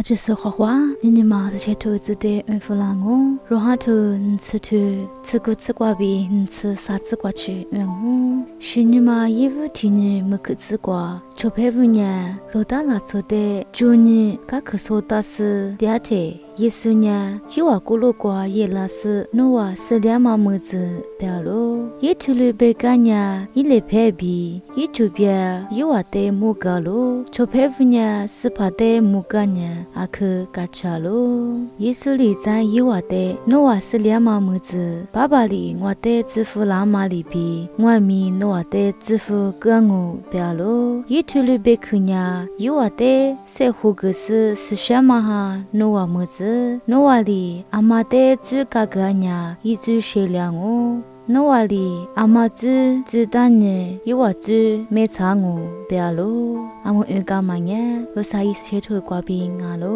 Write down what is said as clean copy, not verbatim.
阿只是花花，你妈的切头子的弗朗哦，若哈头吃头吃个吃瓜比吃啥吃瓜去哦，是你妈衣服替你没去吃瓜，就陪不年，若打拉错的，祝你噶可说打是第二天。耶稣呢，有啊咕噜瓜耶拉斯，努啊是两毛么子表咯，也出了被干呀，一来陪比，一就别有啊的木嘎咯，就陪不呢是怕的木嘎呢，阿克嘎查咯，耶稣里在有啊的，努啊是两毛么子，爸爸里我的支付拉马里比，我咪努啊的支付干我表咯，也出了被去呢，有啊的社会个是什么哈，努啊么子。诺瓦里阿妈的猪嘎嘎呀，一只善良哦。诺瓦里阿妈猪蛋呢，有我猪没差我，别咯。阿我鱼干嘛呀？我啥意思切出瓜饼啊咯。